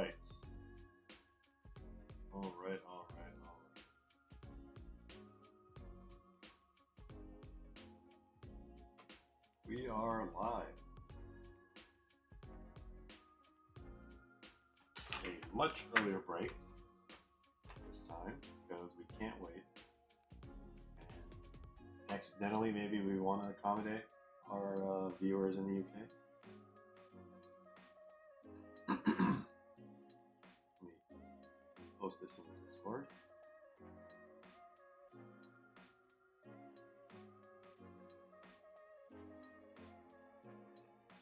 right. All right. We are live. A much earlier break this time because we can't wait. And accidentally, maybe we want to accommodate our viewers in the UK. Let me post this in the Discord.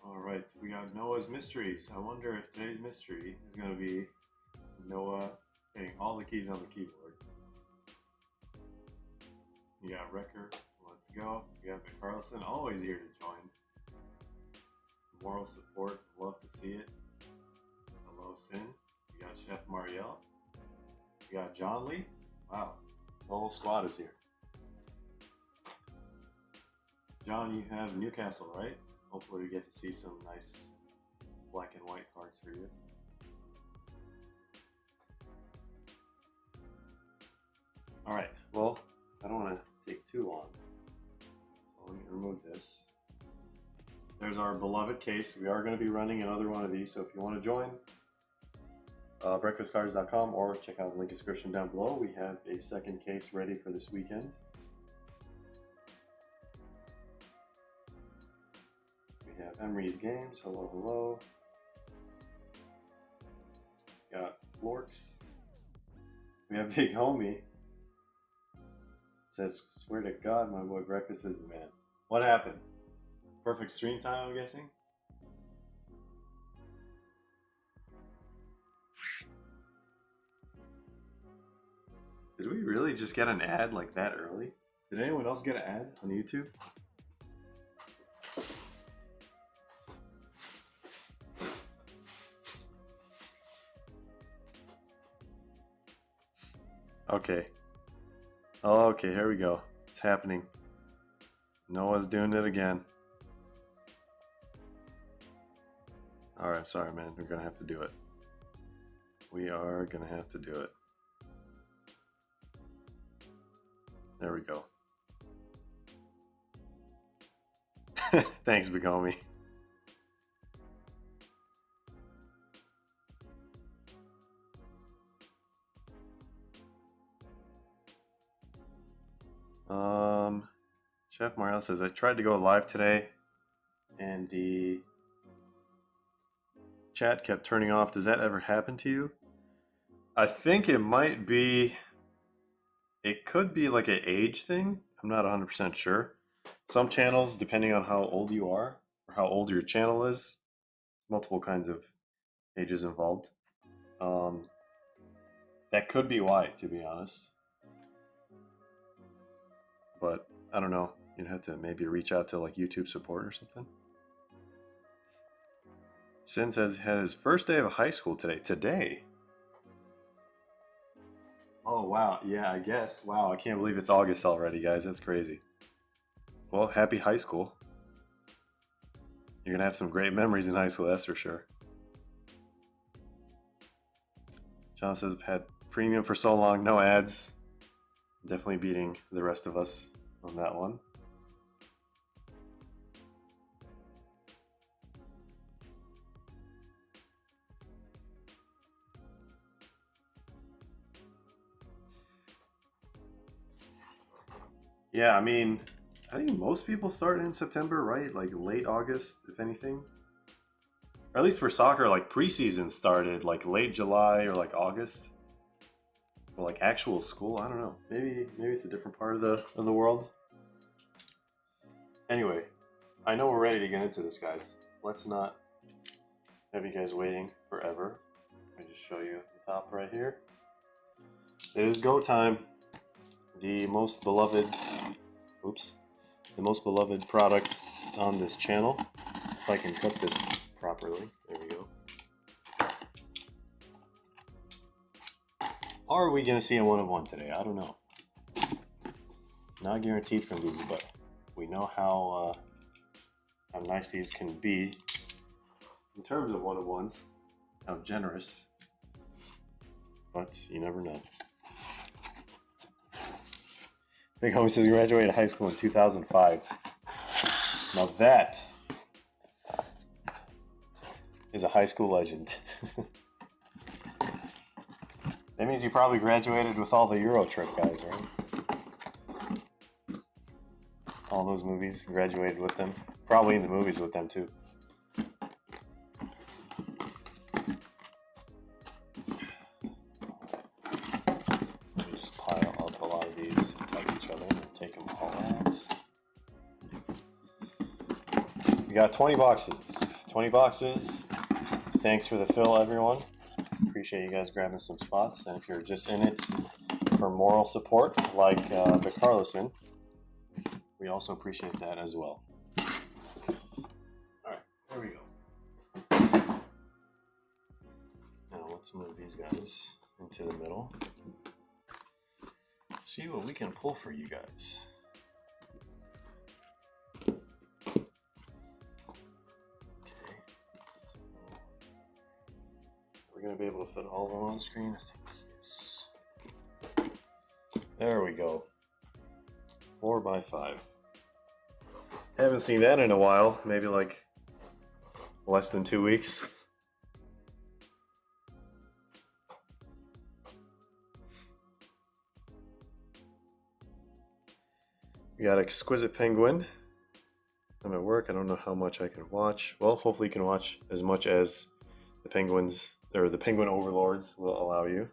Alright, we got Noah's Mysteries. I wonder if today's mystery is going to be Noah hitting all the keys on the keyboard. You got Wrecker, let's go. You got McCarlson, always here to join. Moral support, love to see it. Hello, Sin. You got Chef Marielle. You got John Lee. Wow, the whole squad is here. John, you have Newcastle, right? Hopefully we get to see some nice black and white cards for you. Alright, well, I don't want to take too long. So let me remove this. There's our beloved case. We are going to be running another one of these, so if you want to join, breakfastcards.com or check out the link description down below. We have a second case ready for this weekend. We have Emery's Games, hello, hello. Got Florks. We have Big Homie. Says, swear to God, my boy Breakfast is the man. What happened? Perfect stream time, I'm guessing? Did we really just get an ad like that early? Did anyone else get an ad on YouTube? Okay. Oh, okay, here we go. It's happening. Noah's doing it again. Alright, sorry man, we're gonna have to do it. We are gonna have to do it. There we go. Thanks, Big Homie. Chef Mario says, I tried to go live today and the chat kept turning off. Does that ever happen to you? I think it might be, it could be like an age thing. I'm not 100% sure. Some channels, depending on how old you are or how old your channel is, multiple kinds of ages involved. That could be why, to be honest. But I don't know. You'd have to maybe reach out to like YouTube support or something. Sin says he had his first day of high school today. Today? Oh, wow. Yeah, I guess. Wow, I can't believe it's August already, guys. That's crazy. Well, happy high school. You're going to have some great memories in high school, that's for sure. John says, I've had premium for so long, no ads. Definitely beating the rest of us on that one. Yeah, I mean, I think most people start in September, right? Like late August, if anything. Or at least for soccer, like preseason started like late July or like August. Or like actual school, I don't know. Maybe it's a different part of the world. Anyway, I know we're ready to get into this, guys. Let's not have you guys waiting forever. Let me just show you the top right here. It is go time. The most beloved, the most beloved product on this channel. If I can cut this properly, there we go. Are we gonna see a 1 of 1 today? I don't know. Not guaranteed from these, but we know how nice these can be in terms of 1 of 1s. How generous but you never know. Big Homie says he graduated high school in 2005. Now that is a high school legend. That means you probably graduated with all the Euro Trip guys, right? All those movies, graduated with them. Probably in the movies with them too. Let me just pile up a lot of these on top of each other and take them all out. We got 20 boxes. 20 boxes. Thanks for the fill, everyone. Appreciate you guys grabbing some spots. And if you're just in it for moral support, like the Carlson, we also appreciate that as well. Alright, there we go. Now let's move these guys into the middle. See what we can pull for you guys. We're going to be able to fit all of them on the screen, I think. Yes. There we go. 4x5. Haven't seen that in a while. Maybe like less than 2 weeks. We got Exquisite Penguin. I'm at work. I don't know how much I can watch. Well, hopefully you can watch as much as the Penguins, or the Penguin Overlords will allow you.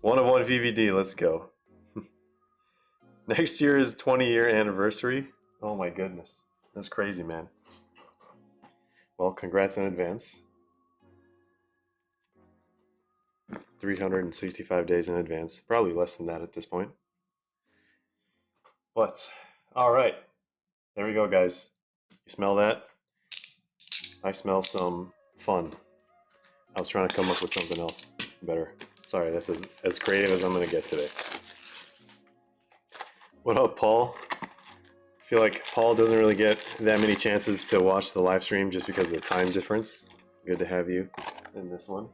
1 of 1 VVD, let's go. Next year is 20-year anniversary. Oh my goodness. That's crazy, man. Well, congrats in advance. 365 days in advance. Probably less than that at this point. But, alright. There we go, guys. You smell that? I smell some fun. I was trying to come up with something else better. Sorry, that's as creative as I'm going to get today. What up, Paul? I feel like Paul doesn't really get that many chances to watch the live stream just because of the time difference. Good to have you in this one.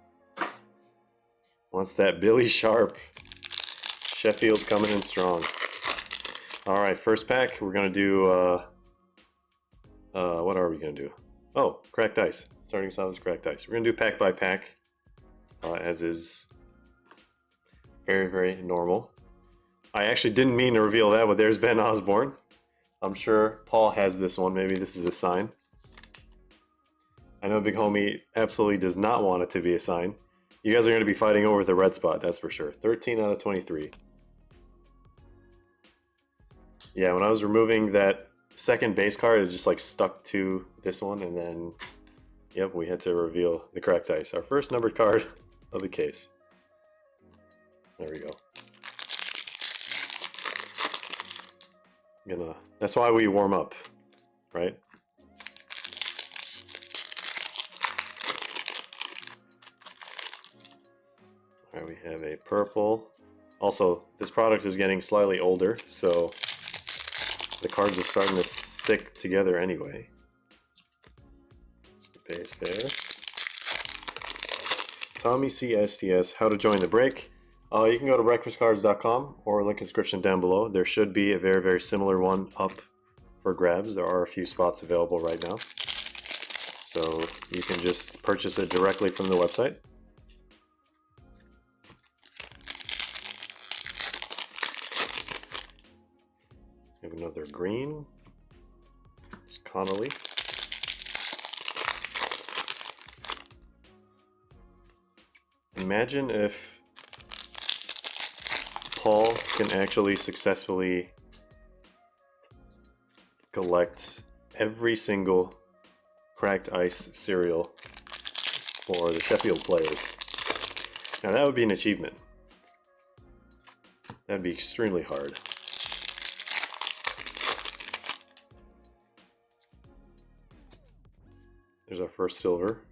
Wants that Billy Sharp. Sheffield's coming in strong. Alright, first pack. We're going to do... what are we going to do? Oh, cracked ice. Starting us off as cracked ice. We're going to do pack by pack, as is very, very normal. I actually didn't mean to reveal that, but there's Ben Osborne. I'm sure Paul has this one. Maybe this is a sign. I know Big Homie absolutely does not want it to be a sign. You guys are going to be fighting over the red spot, that's for sure. 13 out of 23. Yeah, when I was removing that second base card, it just like stuck to this one, and then, yep, we had to reveal the cracked ice. Our first numbered card of the case. There we go. That's why we warm up, right? All right, we have a purple. Also, this product is getting slightly older, so the cards are starting to stick together anyway. Just the base there. Tommy CSTS, how to join the break. You can go to breakfastcards.com or link in the description down below. There should be a very, very similar one up for grabs. There are a few spots available right now. So you can just purchase it directly from the website. We have another green. It's Connolly. Imagine if Paul can actually successfully collect every single cracked ice cereal for the Sheffield players. Now that would be an achievement. That'd be extremely hard. There's our first silver.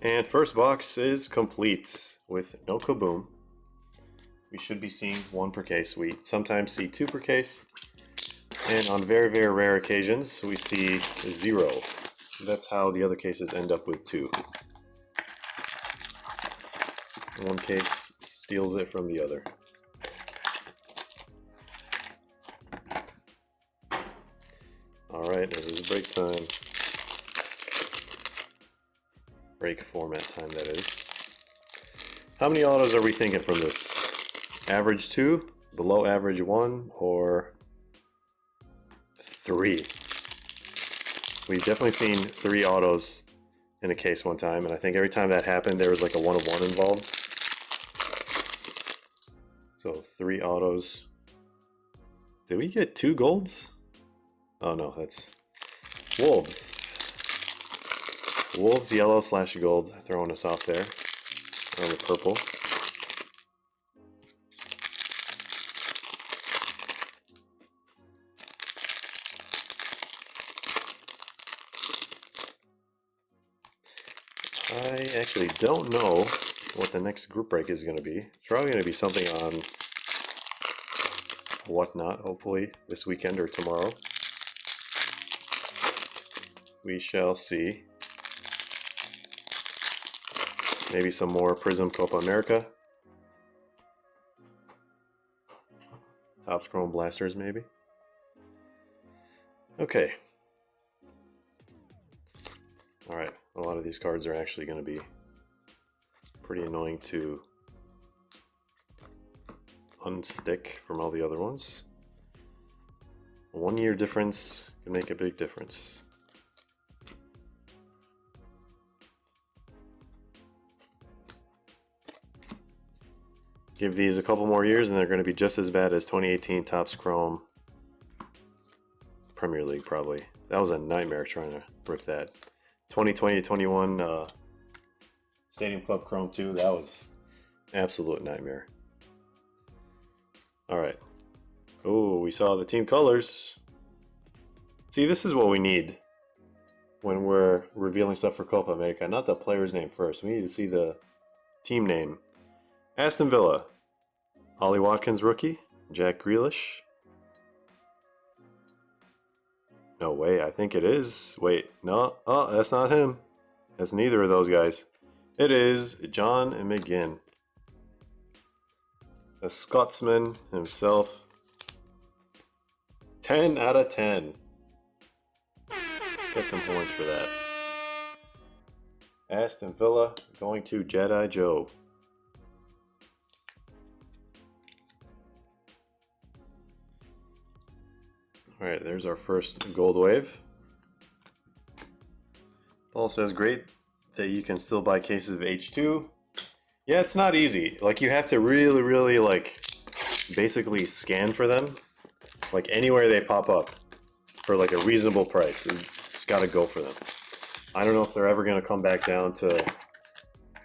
And first box is complete with no kaboom. We should be seeing 1 per case. We sometimes see 2 per case. And on very, very rare occasions, we see 0. That's how the other cases end up with 2. One case steals it from the other. Alright, it is break time. Break format time, that is. How many autos are we thinking from this? Average 2, below average 1, or 3? We've definitely seen 3 autos in a case one time, and I think every time that happened there was like a 1 of 1 involved. So 3 autos. Did we get 2 golds? Oh no, that's Wolves. Wolves yellow / gold throwing us off there on the purple. I actually don't know what the next group break is going to be. It's probably going to be something on Whatnot, hopefully this weekend or tomorrow. We shall see. Maybe some more Prizm Copa America. Topps Chrome Blasters, maybe. Okay. Alright, a lot of these cards are actually going to be pretty annoying to unstick from all the other ones. A 1 year difference can make a big difference. Give these a couple more years and they're going to be just as bad as 2018 Topps Chrome Premier League, probably. That was a nightmare trying to rip that. 2020-21 Stadium Club Chrome 2, that was an absolute nightmare. Alright. Oh, we saw the team colors. See, this is what we need when we're revealing stuff for Copa America. Not the player's name first. We need to see the team name. Aston Villa. Ollie Watkins rookie. Jack Grealish. No way, I think it is. Wait, no. Oh, that's not him. That's neither of those guys. It is John McGinn. A Scotsman himself. 10 out of 10. Let's get some points for that. Aston Villa going to Jedi Joe. Alright, there's our first gold wave. Paul says, great that you can still buy cases of H2. Yeah, it's not easy. Like, you have to really, like, basically scan for them. Like, anywhere they pop up for, like, a reasonable price. You just gotta go for them. I don't know if they're ever gonna come back down to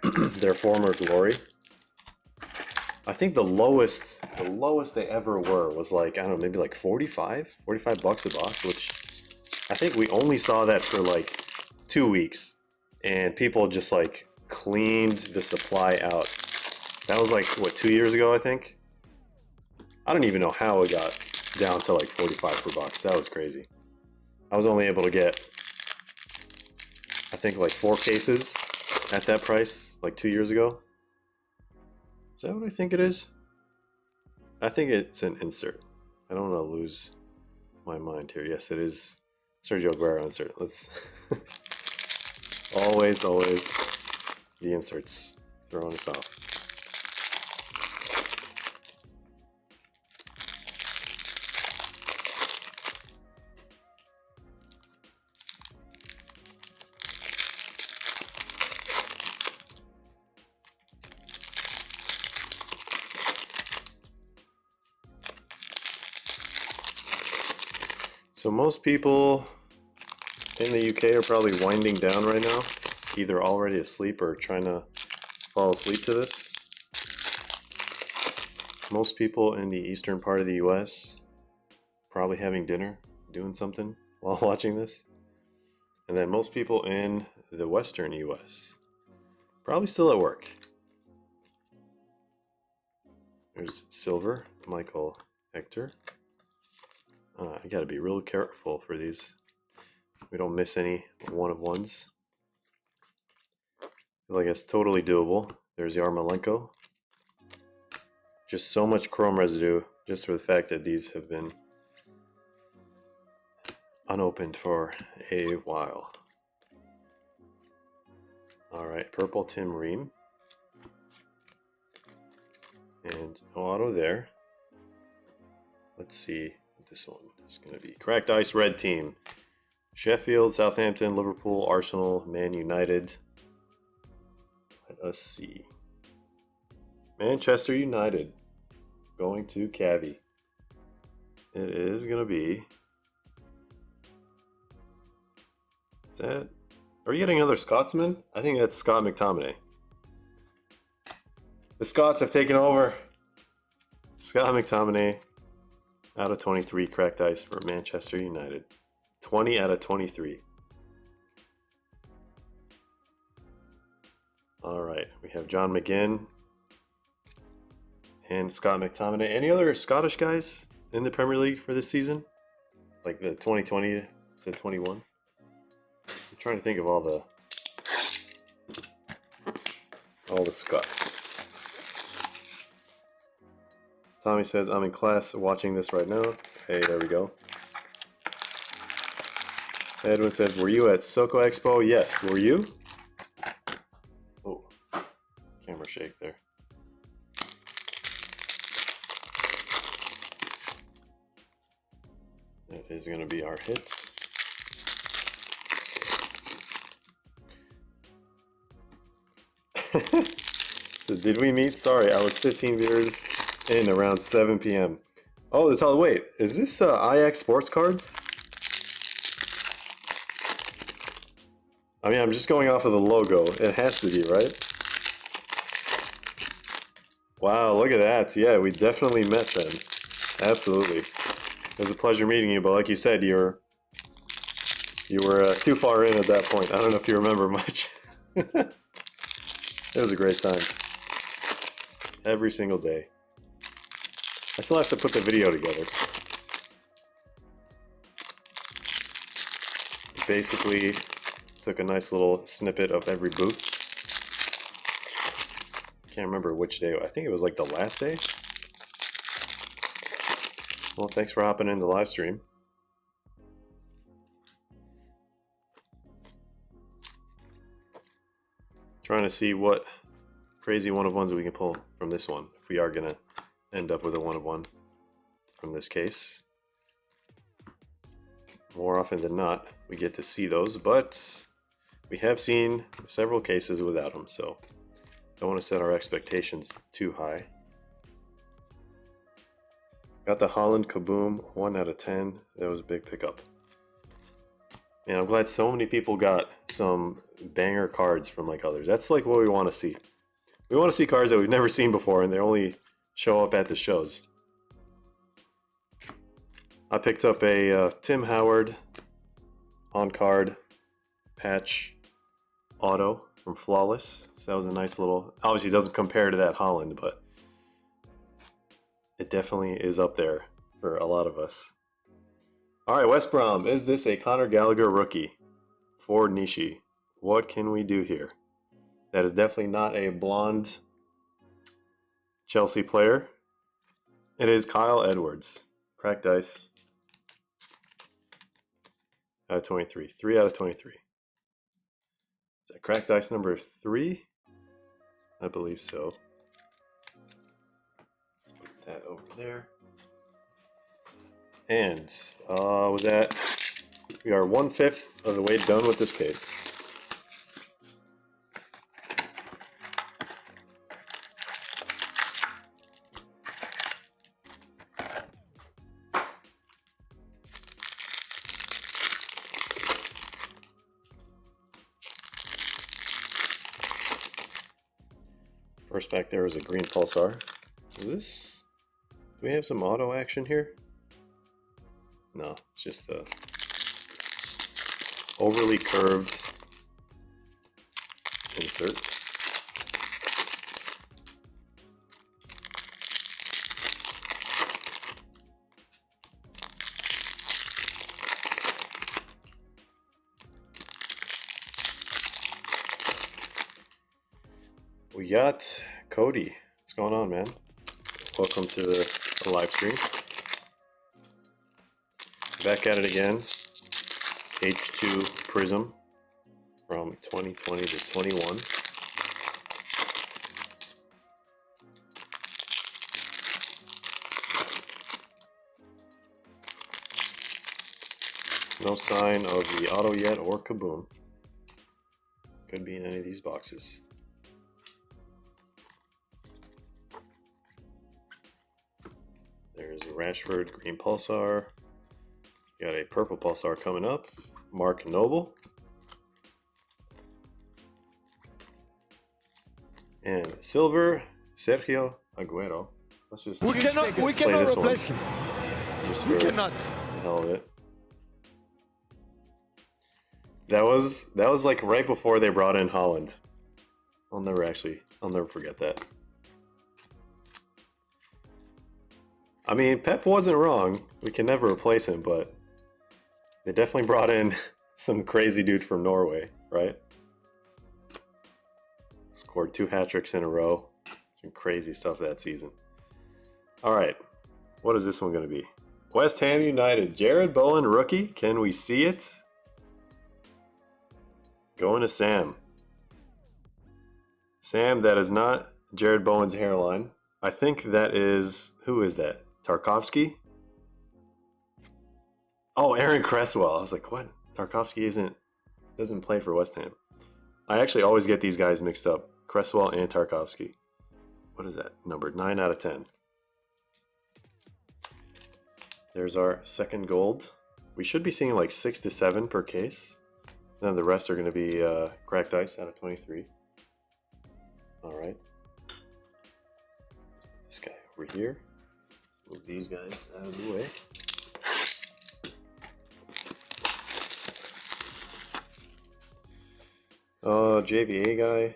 their former glory. I think the lowest they ever were was like, I don't know, maybe like 45 bucks a box, which I think we only saw that for like 2 weeks, and people just like cleaned the supply out. That was like, what, 2 years ago, I think? I don't even know how it got down to like 45 per box. That was crazy. I was only able to get, I think, like 4 cases at that price like 2 years ago. Is that what I think it is? I think it's an insert. I don't want to lose my mind here. Yes, it is Sergio Aguero insert. Let's always the inserts throwing us off. So most people in the UK are probably winding down right now, either already asleep or trying to fall asleep to this. Most people in the eastern part of the US probably having dinner, doing something while watching this. And then most people in the western US probably still at work. There's Silver, Michael Hector. I gotta be real careful for these we don't miss any one of ones. I feel like it's totally doable. There's Yarmolenko. Just so much chrome residue, just for the fact that these have been unopened for a while. Alright, purple Tim Ream. And no auto there. Let's see what this one is going to be. Cracked Ice Red Team. Sheffield, Southampton, Liverpool, Arsenal, Man United. Let us see. Manchester United going to Cavi. It is going to be... Is that... Are we getting another Scotsman? I think that's Scott McTominay. The Scots have taken over. Scott McTominay out of 23, cracked ice for Manchester United. 20 out of 23. All right, we have John McGinn and Scott McTominay. Any other Scottish guys in the Premier League for this season? Like the 2020 to 21? I'm trying to think of all the Scots. Tommy says, I'm in class watching this right now. Hey, there we go. Edwin says, were you at Soko Expo? Yes. Were you? Oh, camera shake there. That is going to be our hits. So did we meet? Sorry, I was 15 beers in around 7 p.m. Oh, wait, is this IX Sports Cards? I mean, I'm just going off of the logo. It has to be, right? Wow, look at that. Yeah, we definitely met then. Absolutely. It was a pleasure meeting you, but like you said, you were too far in at that point. I don't know if you remember much. It was a great time. Every single day. I still have to put the video together. Basically, took a nice little snippet of every booth. Can't remember which day. I think it was like the last day. Well, thanks for hopping in the live stream. Trying to see what crazy one of ones we can pull from this one, if we are gonna end up with a one of one from this case. More often than not, we get to see those, but we have seen several cases without them, so don't want to set our expectations too high. Got the Holland Kaboom, 1 out of 10. That was a big pickup. And I'm glad so many people got some banger cards from like others. That's like what we want to see. We want to see cards that we've never seen before and they only show up at the shows. I picked up a Tim Howard on card patch auto from Flawless. So that was a nice little, obviously it doesn't compare to that Holland, but it definitely is up there for a lot of us. All right, West Brom, is this a Conor Gallagher rookie for Nishi? What can we do here? That is definitely not a blonde Chelsea player. It is Kyle Edwards. Cracked dice. Out of 23. 3 out of 23. Is that cracked dice number 3? I believe so. Let's put that over there. And with that, we are 1/5 of the way done with this case. First back there is a green pulsar. Is this? Do we have some auto action here? No, it's just a overly curved insert. We got Cody. What's going on, man? Welcome to the live stream. Back at it again. H2 Prizm from 2020 to 21. No sign of the auto yet or kaboom. Could be in any of these boxes. There's a Rashford green pulsar. Got a purple pulsar coming up. Mark Noble. And silver, Sergio Aguero. Let's just we cannot replace him. Just we cannot. The hell of it. That was like right before they brought in Holland. I'll never forget that. I mean, Pep wasn't wrong. We can never replace him, but they definitely brought in some crazy dude from Norway, right? Scored 2 hat-tricks in a row. Some crazy stuff that season. All right, what is this one going to be? West Ham United, Jared Bowen rookie. Can we see it? Going to Sam. Sam, that is not Jared Bowen's hairline. I think that is, who is that? Tarkovsky? Oh, Aaron Cresswell. I was like, what? Tarkovsky doesn't play for West Ham. I actually always get these guys mixed up. Cresswell and Tarkovsky. What is that? Numbered 9 out of 10. There's our second gold. We should be seeing like 6 to 7 per case. And then the rest are going to be cracked ice out of 23. All right. This guy over here. Move these guys out of the way. JVA guy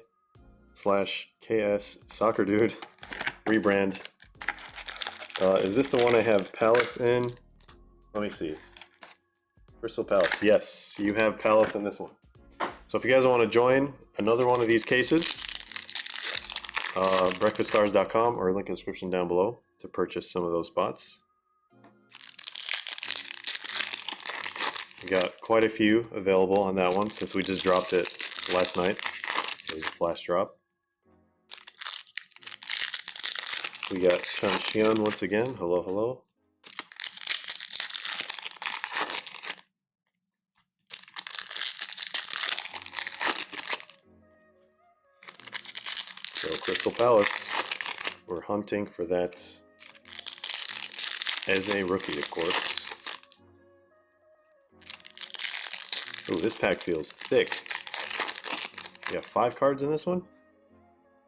/ KS soccer dude. Rebrand. Is this the one I have Palace in? Let me see. Crystal Palace. Yes, you have Palace in this one. So if you guys want to join another one of these cases, breakfaststars.com or link in the description down below to purchase some of those spots. We got quite a few available on that one since we just dropped it last night. It was a flash drop. We got Shanshian once again. Hello, hello. So Crystal Palace, we're hunting for that as a rookie, of course. Ooh, this pack feels thick. We got 5 cards in this one.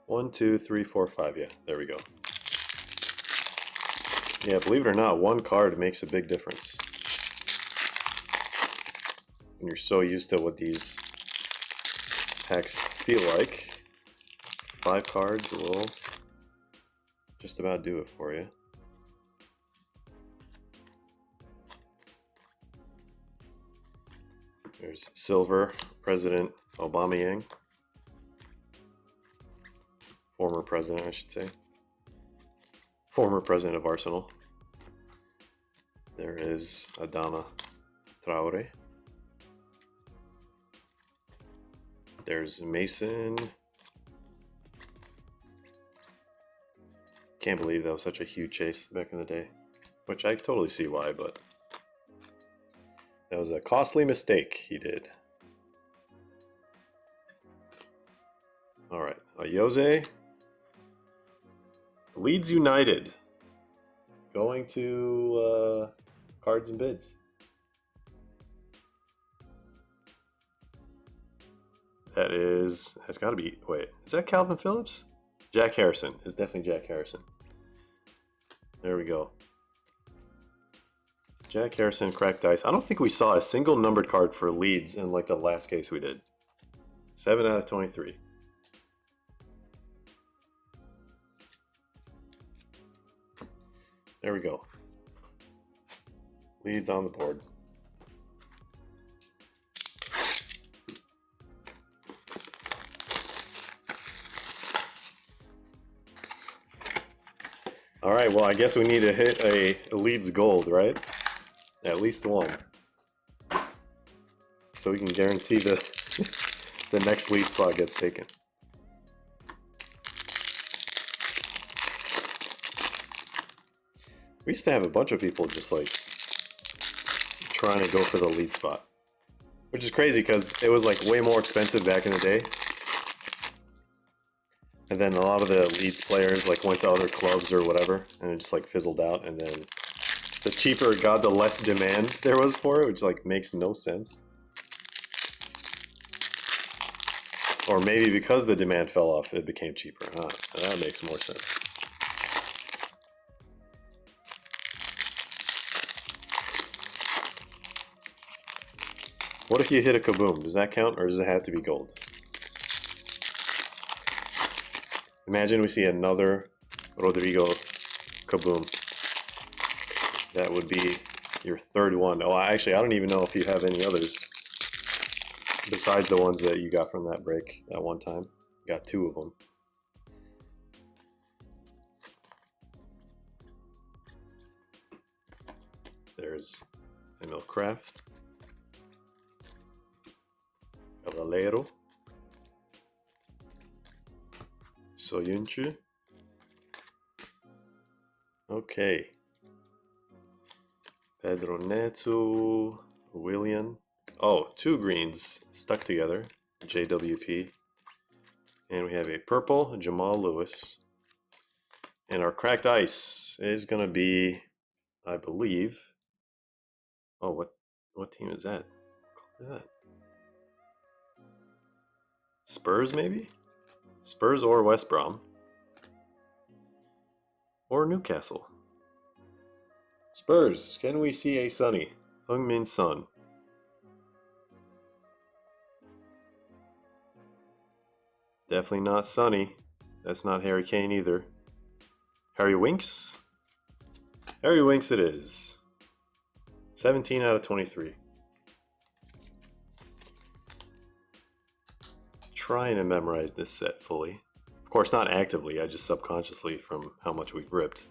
1, 2, 3, 4, 5. Yeah, there we go. Yeah, believe it or not, 1 card makes a big difference. When you're so used to what these packs feel like. 5 cards will just about do it for you. There's silver, President Aubameyang. Former president, I should say. Former president of Arsenal. There is Adama Traore. There's Mason. Can't believe that was such a huge chase back in the day. Which I totally see why, but that was a costly mistake he did. Alright, Jose. Leeds United. Going to cards and bids. That is, has got to be, wait, is that Calvin Phillips? Jack Harrison. It's definitely Jack Harrison. There we go. Jack Harrison, cracked dice. I don't think we saw a single numbered card for Leeds in like the last case we did. 7 out of 23. There we go. Leeds on the board. All right, well, I guess we need to hit a Leeds gold, right? At least one. So we can guarantee the the next lead spot gets taken. We used to have a bunch of people just like trying to go for the lead spot, which is crazy because it was like way more expensive back in the day. And then a lot of the Leeds players like went to other clubs or whatever, and it just like fizzled out. And then the cheaper it got, the less demand there was for it, which like makes no sense. Or maybe because the demand fell off, it became cheaper. Huh? That makes more sense. What if you hit a kaboom? Does that count, or does it have to be gold? Imagine we see another Rodrigo kaboom. That would be your third one. Oh, actually, I don't even know if you have any others besides the ones that you got from that break that one time. You got 2 of them. There's Emil Kraft, Caballero, Soyuncu. Okay. Pedro Neto, Willian. Oh, 2 greens stuck together, JWP. And we have a purple, Jamal Lewis. And our cracked ice is gonna be, I believe. Oh, what team is that? Look at that. Spurs, maybe? Spurs or West Brom. Or Newcastle. Spurs, can we see a Sonny? Heung-min Son. Definitely not Sonny. That's not Harry Kane either. Harry Winks? Harry Winks it is. 17 out of 23. Trying to memorize this set fully. Of course, not actively, I just subconsciously from how much we've ripped.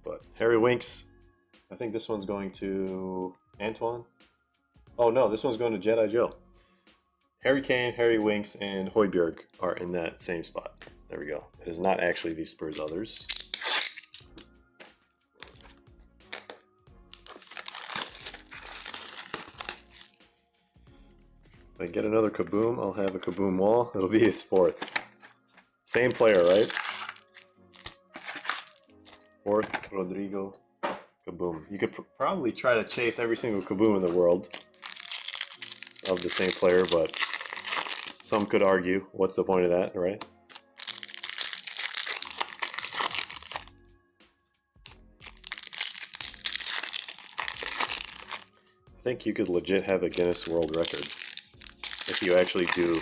But Harry Winks, I think this one's going to Antoine. Oh no, this one's going to Jedi Joe. Harry Kane, Harry Winks, and Højbjerg are in that same spot. There we go. It is not actually these Spurs others. If I get another kaboom, I'll have a kaboom wall. It'll be his 4th. Same player, right? 4th, Rodrigo, kaboom. You could probably try to chase every single kaboom in the world of the same player, but some could argue, what's the point of that, right? I think you could legit have a Guinness World Record if you actually do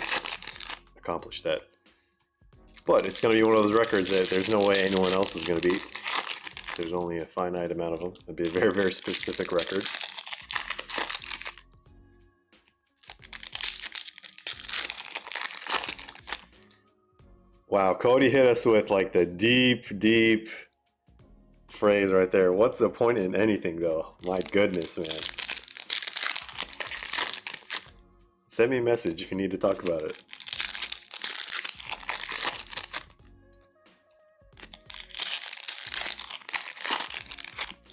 accomplish that. But it's going to be one of those records that there's no way anyone else is going to beat. There's only a finite amount of them. It'd be a very, very specific record. Wow, Cody hit us with like the deep, deep phrase right there. What's the point in anything though? My goodness, man. Send me a message if you need to talk about it.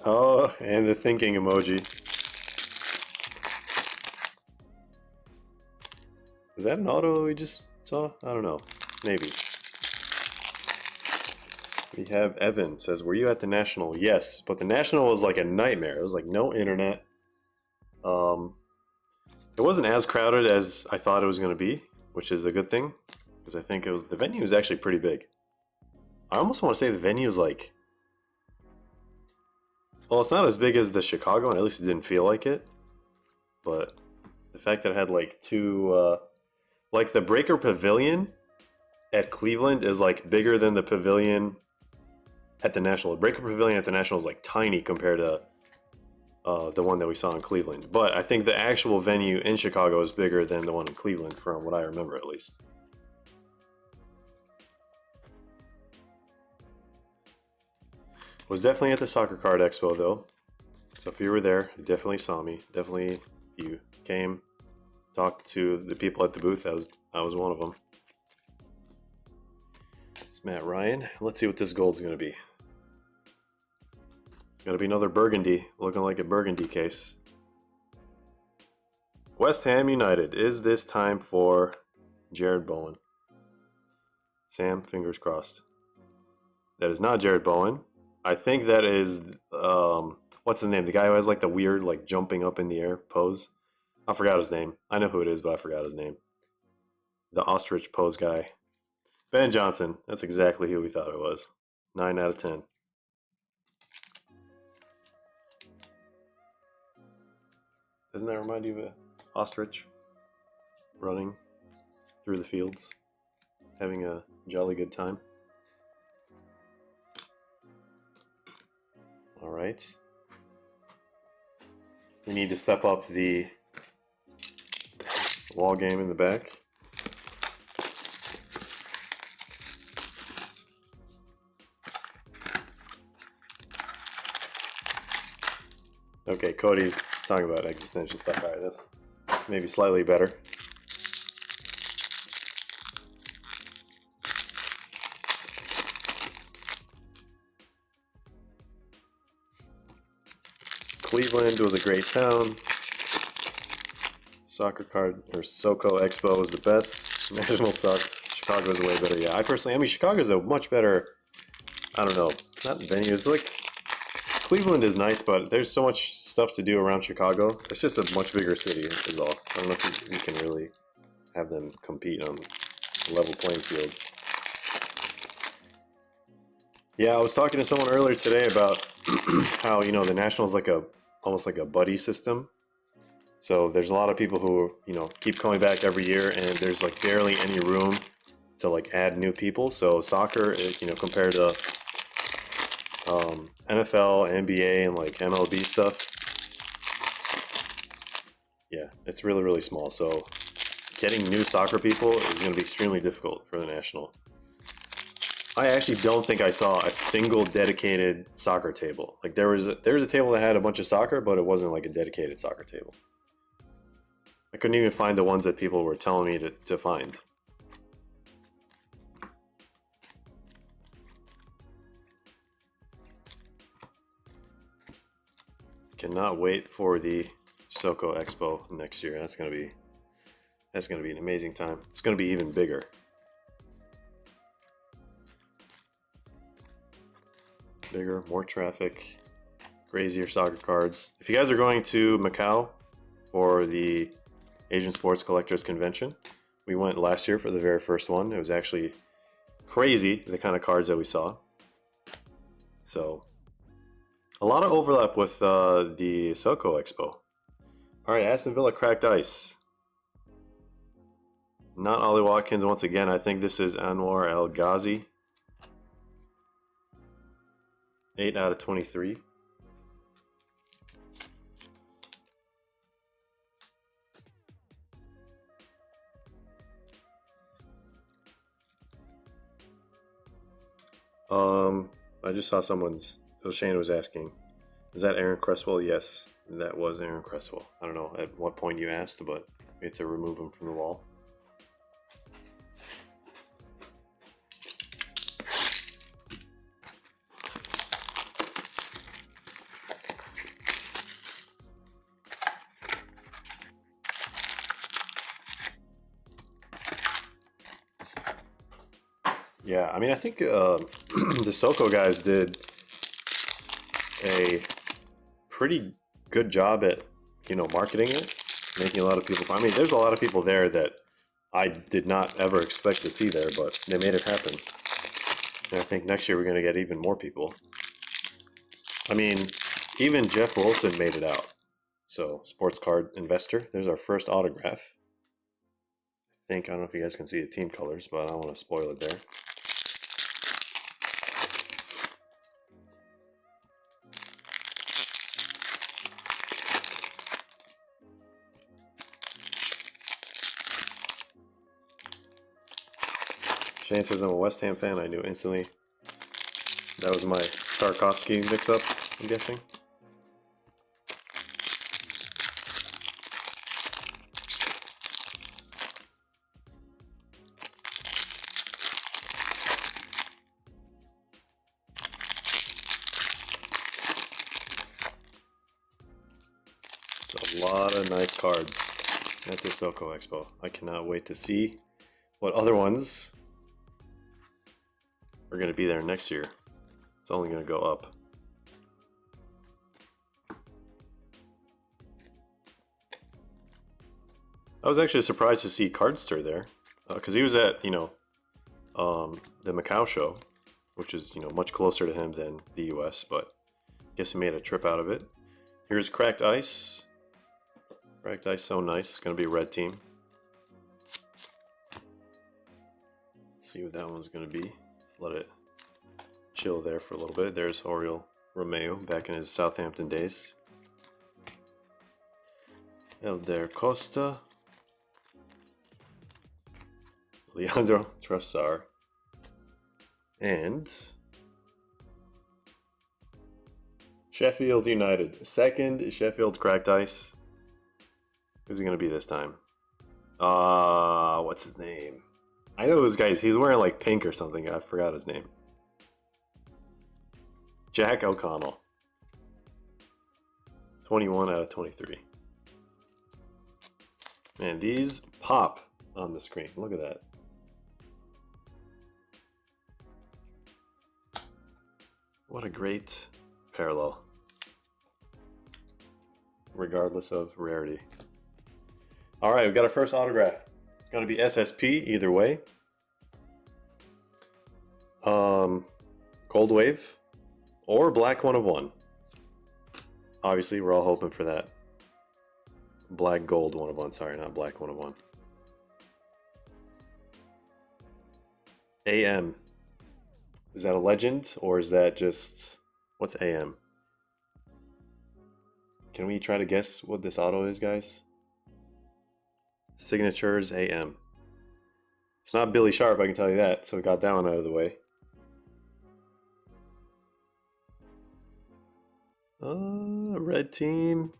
Oh, and the thinking emoji. Is that an auto we just saw? I don't know. Maybe. We have Evan says, were you at the National? Yes, but the National was like a nightmare. It was like no internet. It wasn't as crowded as I thought it was going to be, which is a good thing, because I think the venue is actually pretty big. I almost want to say the venue is like, well, it's not as big as the Chicago, and at least it didn't feel like it. But the fact that it had like 2, like the Breaker Pavilion at Cleveland is like bigger than the pavilion at the National. The Breaker Pavilion at the National is like tiny compared to the one that we saw in Cleveland. But I think the actual venue in Chicago is bigger than the one in Cleveland, from what I remember at least. Was definitely at the Soccer Card Expo though. So if you were there, you definitely saw me. Definitely you came, talked to the people at the booth. I was one of them. It's Matt Ryan. Let's see what this gold's gonna be. It's gonna be another burgundy, looking like a burgundy case. West Ham United. Is this time for Jared Bowen? Sam, fingers crossed. That is not Jared Bowen. I think that is, what's his name? The guy who has like the weird, like jumping up in the air pose. I forgot his name. I know who it is, but I forgot his name. The ostrich pose guy. Ben Johnson. That's exactly who we thought it was. 9 out of 10. Doesn't that remind you of an ostrich running through the fields, having a jolly good time? All right. We need to step up the wall game in the back. Okay, Cody's talking about existential stuff. All right, that's maybe slightly better. Cleveland was a great town. Soccer Card or SoCo Expo was the best. National sucked. Chicago's way better. Yeah, I mean, Chicago's a much better, I don't know, not venue. It's like, Cleveland is nice, but there's so much stuff to do around Chicago. It's just a much bigger city is all. I don't know if we can really have them compete on a level playing field. Yeah, I was talking to someone earlier today about how, you know, the National is like almost like a buddy system. So there's a lot of people who, you know, keep coming back every year, and there's like barely any room to like add new people. So soccer, you know, compared to NFL, NBA, and like MLB stuff, yeah, it's really, really small. So getting new soccer people is going to be extremely difficult for the National. I actually don't think I saw a single dedicated soccer table. Like there was a table that had a bunch of soccer, but it wasn't like a dedicated soccer table. I couldn't even find the ones that people were telling me to find. Cannot wait for the SoCo Expo next year. That's gonna be an amazing time. It's gonna be even bigger. Bigger, more traffic, crazier soccer cards. If you guys are going to Macau for the Asian Sports Collectors Convention, we went last year for the very first one. It was actually crazy, the kind of cards that we saw. So a lot of overlap with the SoCo Expo. All right, Aston Villa cracked ice. Not Ollie Watkins once again. I think this is Anwar El Ghazi. 8 out of 23. I just saw someone's, Shane was asking, is that Aaron Cresswell? Yes, that was Aaron Cresswell. I don't know at what point you asked, but we had to remove him from the wall. Yeah, I mean, I think the SoCo guys did a pretty good job at, you know, marketing it, making a lot of people. I mean, there's a lot of people there that I did not ever expect to see there, but they made it happen. And I think next year we're going to get even more people. I mean, even Jeff Wilson made it out. So, sports card investor. There's our first autograph. I don't know if you guys can see the team colors, but I don't want to spoil it there. Shane says I'm a West Ham fan. I knew instantly. That was my Tarkovsky mix-up, I'm guessing. So a lot of nice cards at the SoCo Expo. I cannot wait to see what other ones are going to be there next year. It's only going to go up. I was actually surprised to see Cardster there, because he was at, you know, the Macau show, which is, you know, much closer to him than the US, but I guess he made a trip out of it. Here's Cracked Ice. Cracked Ice, so nice. It's going to be a red team. Let's see what that one's going to be. Let's let it chill there for a little bit. There's Oriol Romeo back in his Southampton days. Elder Costa. Leandro Trossard. And Sheffield United. Second Sheffield Cracked Ice. Who's it going to be this time? What's his name? I know this guy. He's wearing like pink or something. I forgot his name. Jack O'Connell. 21 out of 23. Man, these pop on the screen. Look at that. What a great parallel. Regardless of rarity. Alright, we've got our first autograph. It's going to be SSP either way. Cold Wave or Black 1 of 1. Obviously, we're all hoping for that. Black Gold 1 of 1. Sorry, not Black 1 of 1. AM. Is that a legend or is that just... What's AM? Can we try to guess what this auto is, guys? Signatures AM. It's not Billy Sharp, I can tell you that, so we got that one out of the way. Red team.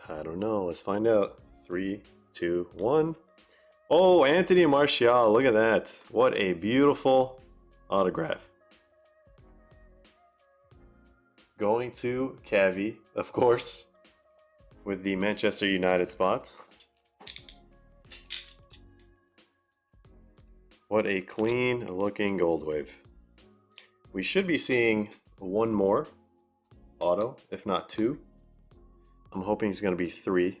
I don't know. Let's find out. 3, 2, 1. Oh, Anthony Martial. Look at that. What a beautiful autograph. Going to Cavi, of course, with the Manchester United spot. What a clean looking Gold Wave. We should be seeing one more auto, if not 2. I'm hoping it's going to be 3,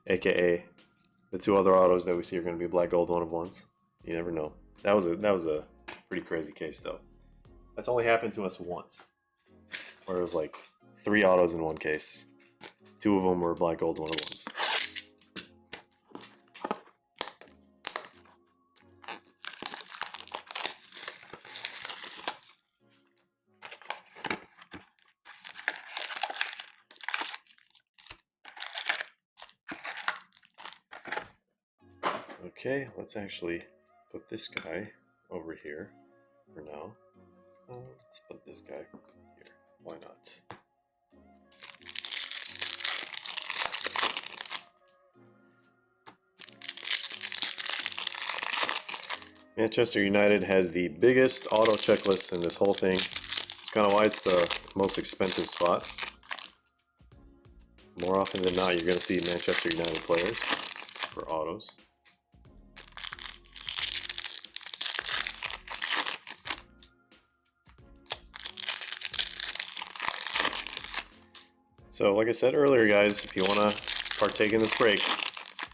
aka the 2 other autos that we see are going to be Black Gold 1 of 1s. You never know. That was a pretty crazy case though. That's only happened to us once, where it was like 3 autos in one case. 2 of them were Black Gold 1 of 1s. Okay, let's actually put this guy over here for now. Let's put this guy here. Why not? Manchester United has the biggest auto checklist in this whole thing. It's kind of why it's the most expensive spot. More often than not, you're going to see Manchester United players for autos. So like I said earlier, guys, if you want to partake in this break,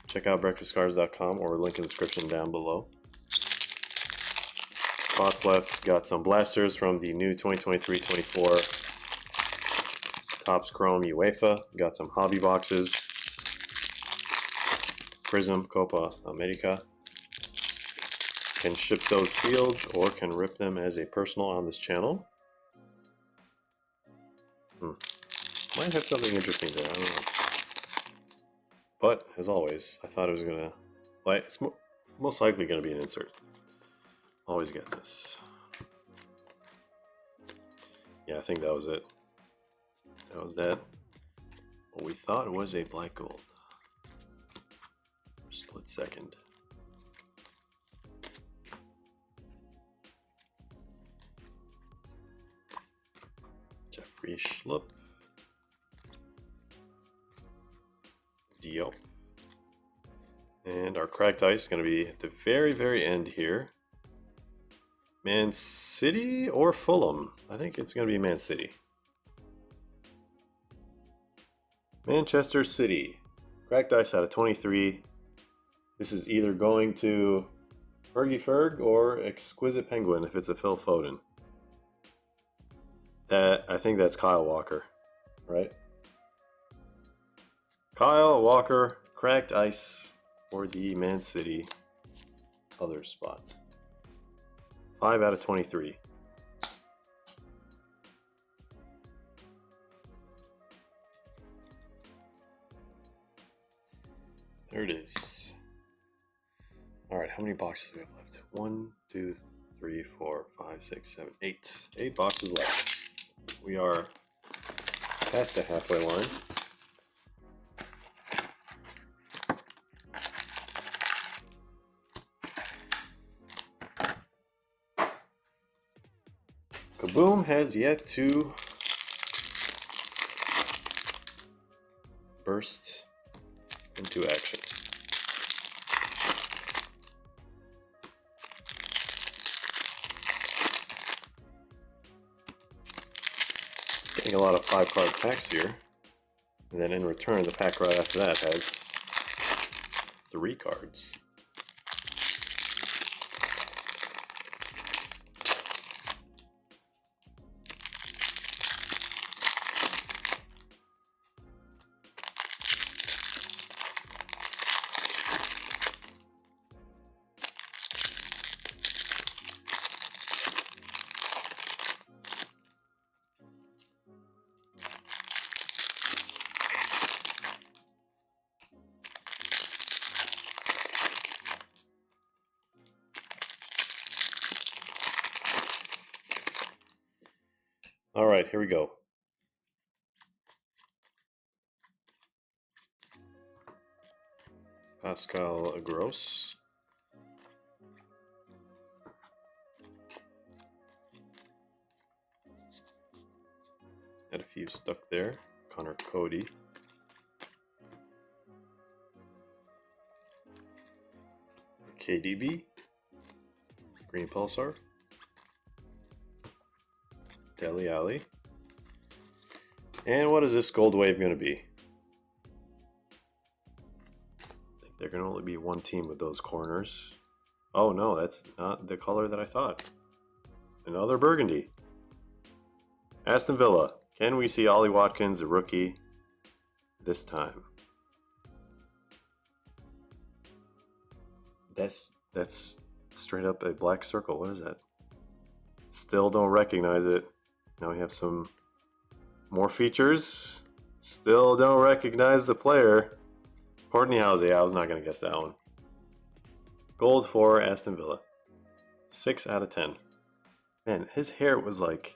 check out breakfastcards.com or link in the description down below. Spots left, got some blasters from the new 2023-24 Topps Chrome UEFA. Got some hobby boxes. Prizm Copa America. Can ship those sealed or can rip them as a personal on this channel. Might have something interesting there, I don't know. But, as always, I thought it was gonna... Like, it's most likely gonna be an insert. Always gets this. Yeah, I think that was it. That was that. What we thought was a black gold. Split second. Jeffrey Schlupp. Diop. And our cracked ice is going to be at the very, very end here. Man City or Fulham? I think it's going to be Man City. Manchester City. Cracked ice out of 23. This is either going to Fergie Ferg or Exquisite Penguin if it's a Phil Foden. I think that's Kyle Walker, right? Kyle Walker, cracked ice for the Man City other spots. 5 out of 23. There it is. All right, how many boxes do we have left? 1, 2, 3, 4, 5, 6, 7, 8. 8 boxes left. We are past the halfway line. Kaboom has yet to burst into action. Getting a lot of 5-card packs here. And then in return, the pack right after that has 3 cards. All right, here we go. Pascal Gross. Had a few stuck there. Connor Cody. KDB. Green Pulsar. Dele Alli. And what is this gold wave going to be? I think there can only be one team with those corners. Oh no, that's not the color that I thought. Another burgundy. Aston Villa. Can we see Ollie Watkins, a rookie, this time? That's straight up a black circle. What is that? Still don't recognize it. Now we have some more features. Still don't recognize the player. Courtney House. I was not going to guess that one. Gold for Aston Villa. 6 out of 10. Man, his hair was like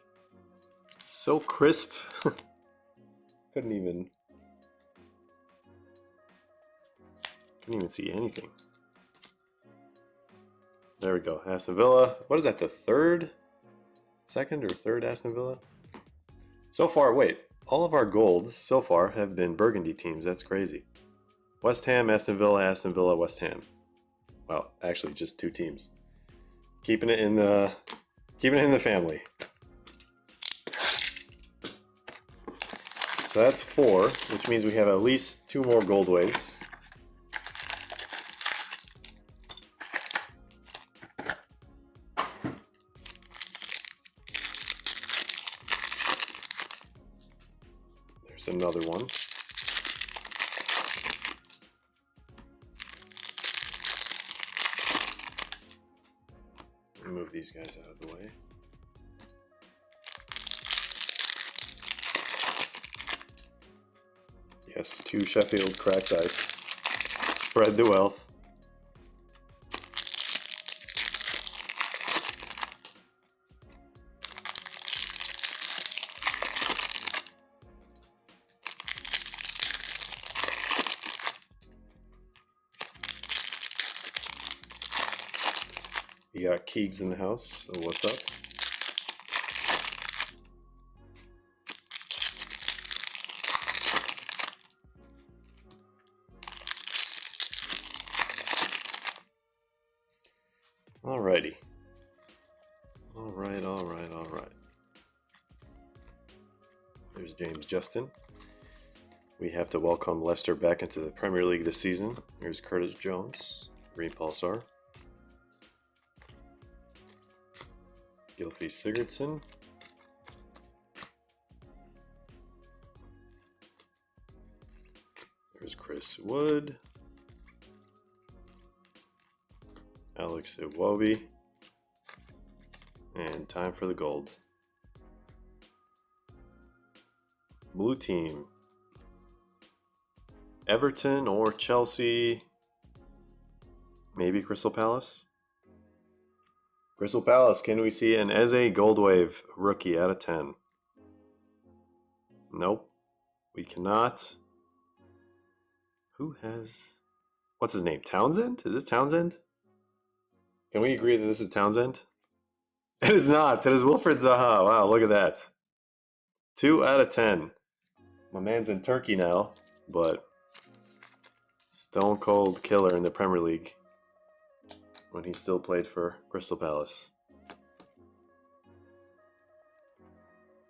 so crisp. Couldn't even see anything. There we go. Aston Villa. What is that? The second or third Aston Villa? So far, wait. All of our golds so far have been burgundy teams. That's crazy. West Ham, Aston Villa, West Ham. Well, actually, just 2 teams. Keeping it in the family. So that's 4, which means we have at least 2 more gold waves. There's another one. Move these guys out of the way. Yes, 2 Sheffield cracked ice. Spread the wealth. We got Keegs in the house. So what's up? Alrighty. Alright. There's James Justin. We have to welcome Leicester back into the Premier League this season. Here's Curtis Jones, Green Pulsar. Gylfi Sigurdsson. There's Chris Wood. Alex Iwobi. And time for the gold. Blue team. Everton or Chelsea. Maybe Crystal Palace. Crystal Palace, can we see an Eze Goldwave rookie out of 10? Nope. We cannot. Who has... What's his name? Townsend? Is it Townsend? Can we agree that this is Townsend? It is not. It is Wilfred Zaha. Wow, look at that. 2 out of 10. My man's in Turkey now, but stone cold killer in the Premier League when he still played for Crystal Palace.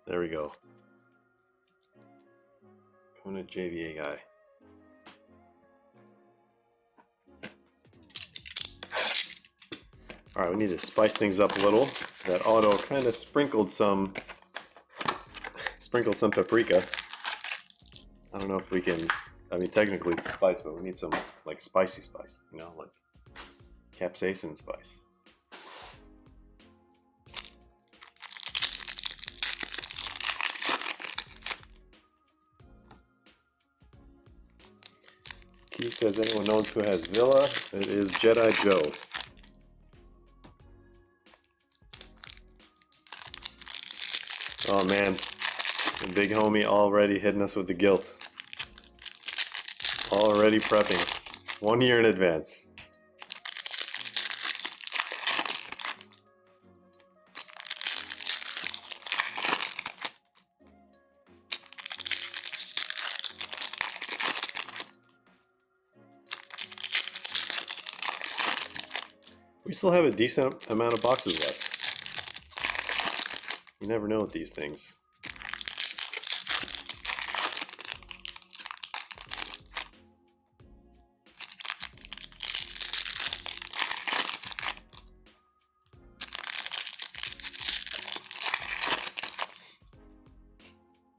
There we go. Coming to JVA guy. Alright, we need to spice things up a little. That auto kind of sprinkled some paprika. I don't know if we can, I mean technically it's spice, but we need some like spicy spice, you know, like capsaicin spice. Keith says, anyone knows who has Villa? It is Jedi Joe. Oh man, the big homie already hitting us with the guilt. Already prepping. 1 year in advance. We still have a decent amount of boxes left. You never know with these things.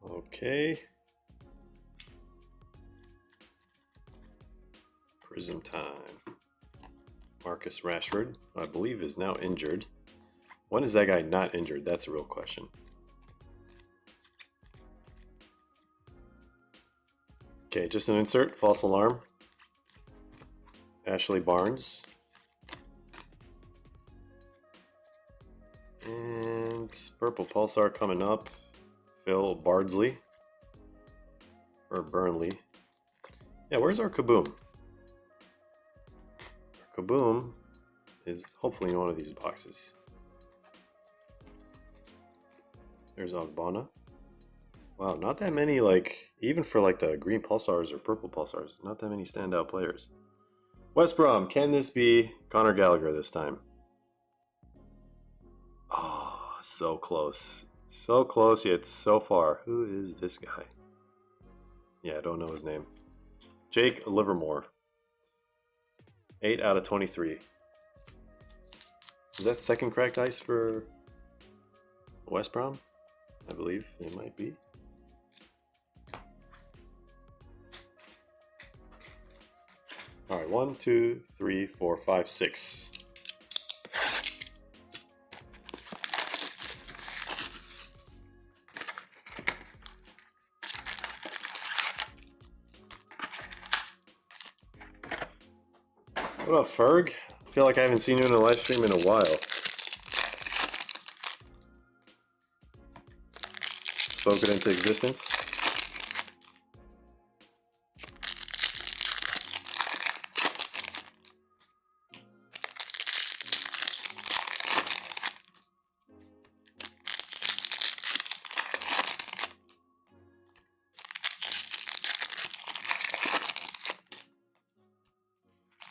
Okay. Prizm time. Marcus Rashford, I believe, is now injured. When is that guy not injured? That's a real question. Okay, just an insert. False alarm. Ashley Barnes. And Purple Pulsar coming up. Phil Bardsley. Or Burnley. Yeah, where's our Kaboom? Our Kaboom is hopefully in one of these boxes. There's Ogbonna. Wow, not that many, like, even for like the green pulsars or purple pulsars, not that many standout players. West Brom, can this be Conor Gallagher this time? Oh, so close. So close yet so far. Who is this guy? Yeah, I don't know his name. Jake Livermore. 8 out of 23. Is that second cracked ice for West Brom? I believe it might be. All right, 1, 2, 3, 4, 5, 6. What up, Ferg? I feel like I haven't seen you in a live stream in a while. Spoke it into existence.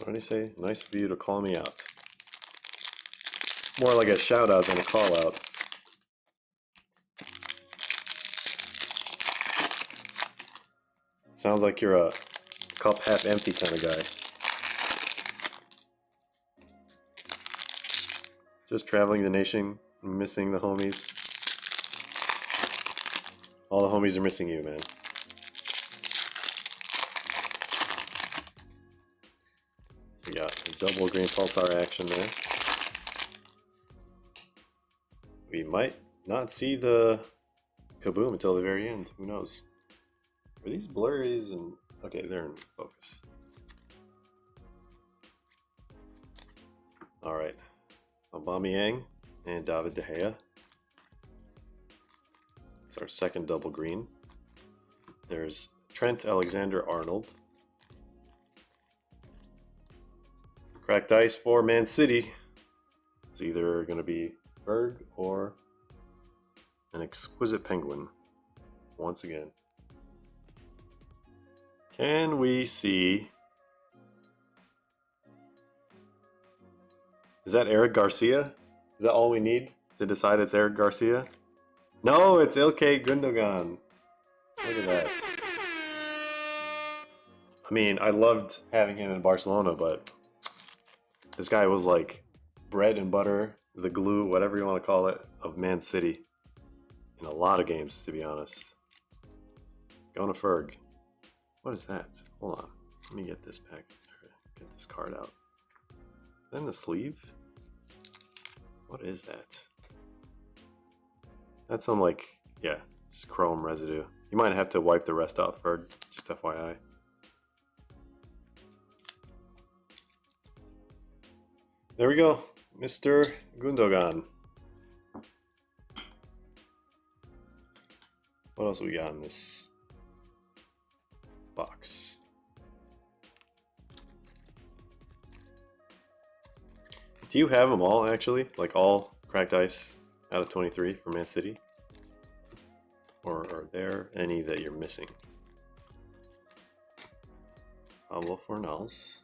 What do you say? Nice of you to call me out. More like a shout out than a call out. Sounds like you're a cup half empty kind of guy. Just traveling the nation, missing the homies. All the homies are missing you, man. We got a double green pulsar action there. We might not see the kaboom until the very end. Who knows? Are these blurries and... Okay, they're in focus. Alright. Aubameyang and David De Gea. It's our second double green. There's Trent Alexander-Arnold. Cracked ice for Man City. It's either going to be Berg or an exquisite penguin. Once again. Can we see... Is that Eric Garcia? Is that all we need to decide it's Eric Garcia? No, it's Ilkay Gundogan. Look at that. I mean, I loved having him in Barcelona, but this guy was like bread and butter, the glue, whatever you want to call it, of Man City in a lot of games, to be honest. Going to Ferg. What is that? Hold on. Let me get this pack. Get this card out. Then the sleeve? What is that? That's some like, yeah, just chrome residue. You might have to wipe the rest off, Ferg. Just FYI. There we go. Mr. Gundogan. What else we got in this box? Do you have them all, actually? Like all cracked ice out of 23 for Man City? Or are there any that you're missing? Pablo Fornals.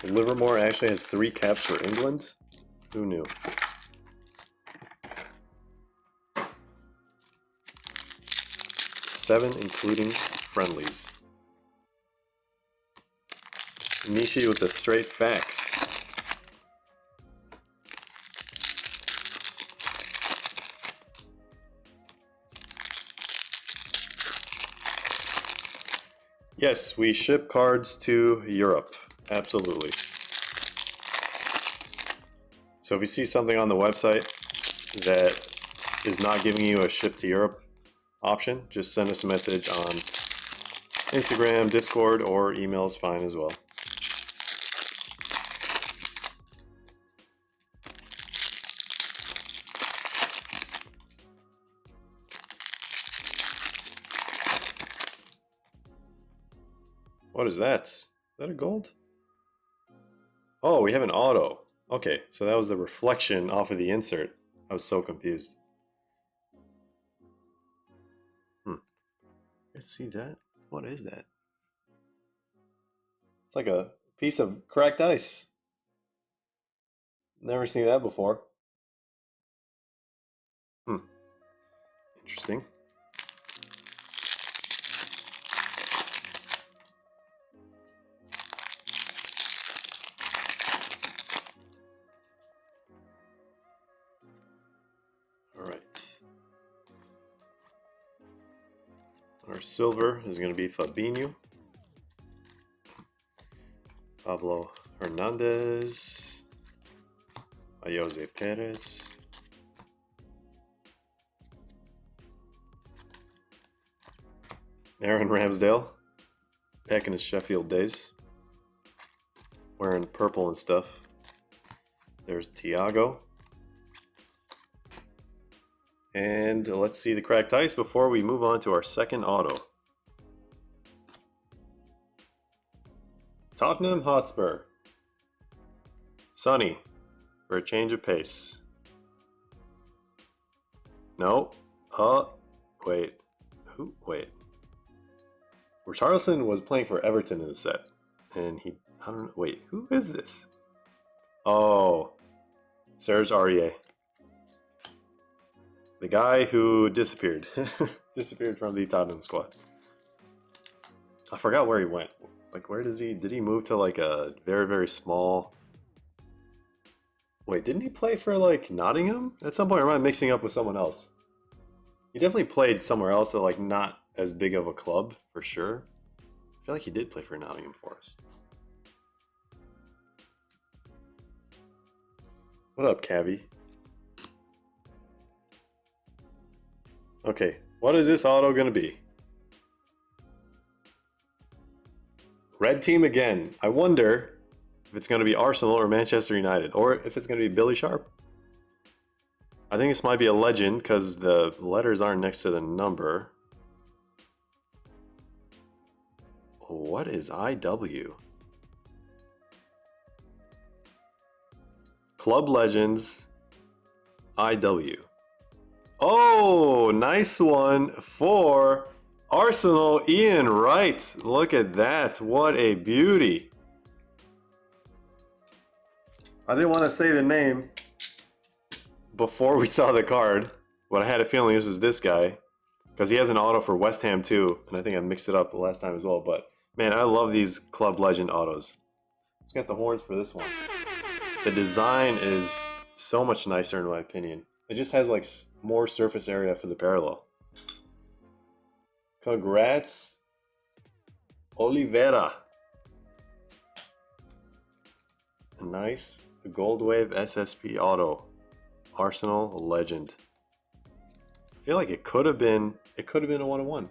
Livermore actually has 3 caps for England? Who knew? Seven, including friendlies. Nishi with the straight facts. Yes, we ship cards to Europe. Absolutely. So if you see something on the website that is not giving you a ship to Europe option, just send us a message on Instagram, Discord, or email is fine as well. What is that? Is that a gold? Oh, we have an auto. Okay, so that was the reflection off of the insert. I was so confused. Let's see that. What is that? It's like a piece of cracked ice. Never seen that before. Interesting. Our silver is going to be Fabinho, Pablo Hernandez, Jose Perez, Aaron Ramsdale, back in his Sheffield days, wearing purple and stuff. There's Thiago. And let's see the cracked ice before we move on to our second auto. Tottenham Hotspur. Sonny, for a change of pace. No. Wait. Who? Wait. Richarlison was playing for Everton in the set. And he... I don't know. Wait, who is this? Oh. Serge Aurier. The guy who disappeared. Disappeared from the Tottenham squad. I forgot where he went. Like, where does he... Did he move to, like, a very, very small... Wait, didn't he play for, like, Nottingham? At some point, or am I mixing up with someone else? He definitely played somewhere else, so, like, not as big of a club, for sure. I feel like he did play for Nottingham Forest. What up, Cabby? Okay, what is this auto gonna be? Red team again. I wonder if it's gonna be Arsenal or Manchester United, or if it's gonna be Billy Sharp. I think this might be a legend because the letters aren't next to the number. What is IW? Club Legends IW. Oh, nice one for Arsenal, Ian Wright. Look at that. What a beauty. I didn't want to say the name before we saw the card, but I had a feeling this was this guy because he has an auto for West Ham too, and I think I mixed it up the last time as well. But man, I love these Club Legend autos. Let's get the horns for this one. The design is so much nicer in my opinion. It just has like more surface area for the parallel. Congrats, Oliveira. A nice Gold Wave SSP auto. Arsenal legend. I feel like it could have been a 1-of-1.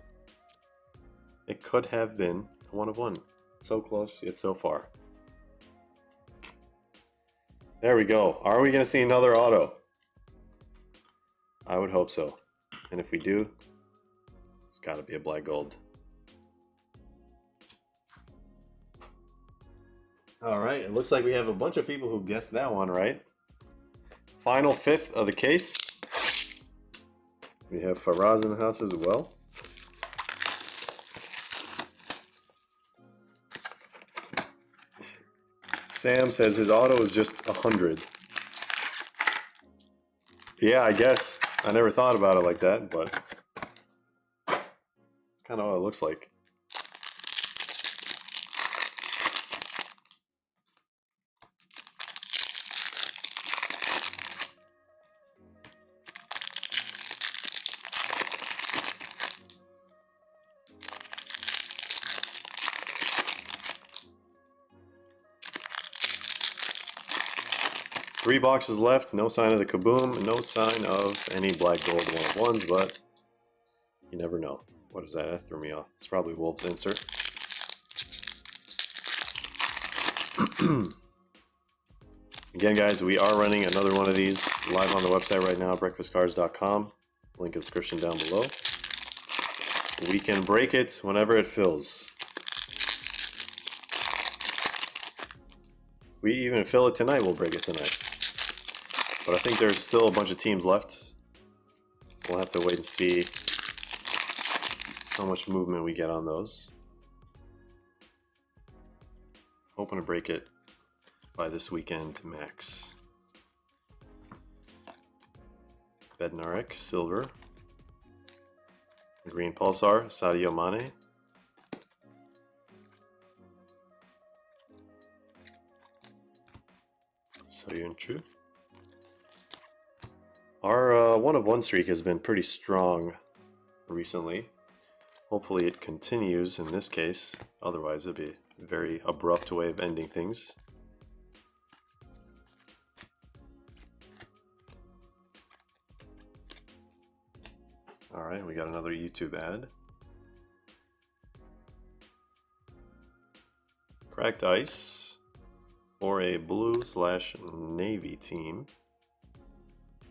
It could have been a 1-of-1. So close, yet so far. There we go. Are we going to see another auto? I would hope so. And if we do, it's got to be a black gold. All right, it looks like we have a bunch of people who guessed that one right. Final fifth of the case. We have Faraz in the house as well. Sam says his auto is just 100. Yeah, I guess. I never thought about it like that, but it's kind of what it looks like. Three boxes left, no sign of the kaboom, no sign of any black gold 1-of-1s, but you never know. What is that? That threw me off. It's probably Wolves insert. Again, guys, we are running another one of these live on the website right now, breakfastcards.com. Link in the description down below. We can break it whenever it fills. If we even fill it tonight, we'll break it tonight. But I think there's still a bunch of teams left. We'll have to wait and see how much movement we get on those. Hoping to break it by this weekend max. Bednarek, silver. Green Pulsar, Sadio Mane. Soyuncu. Our 1-of-1 streak has been pretty strong recently. Hopefully it continues in this case. Otherwise it'd be a very abrupt way of ending things. Alright, we got another YouTube ad. Cracked ice for a blue/navy team.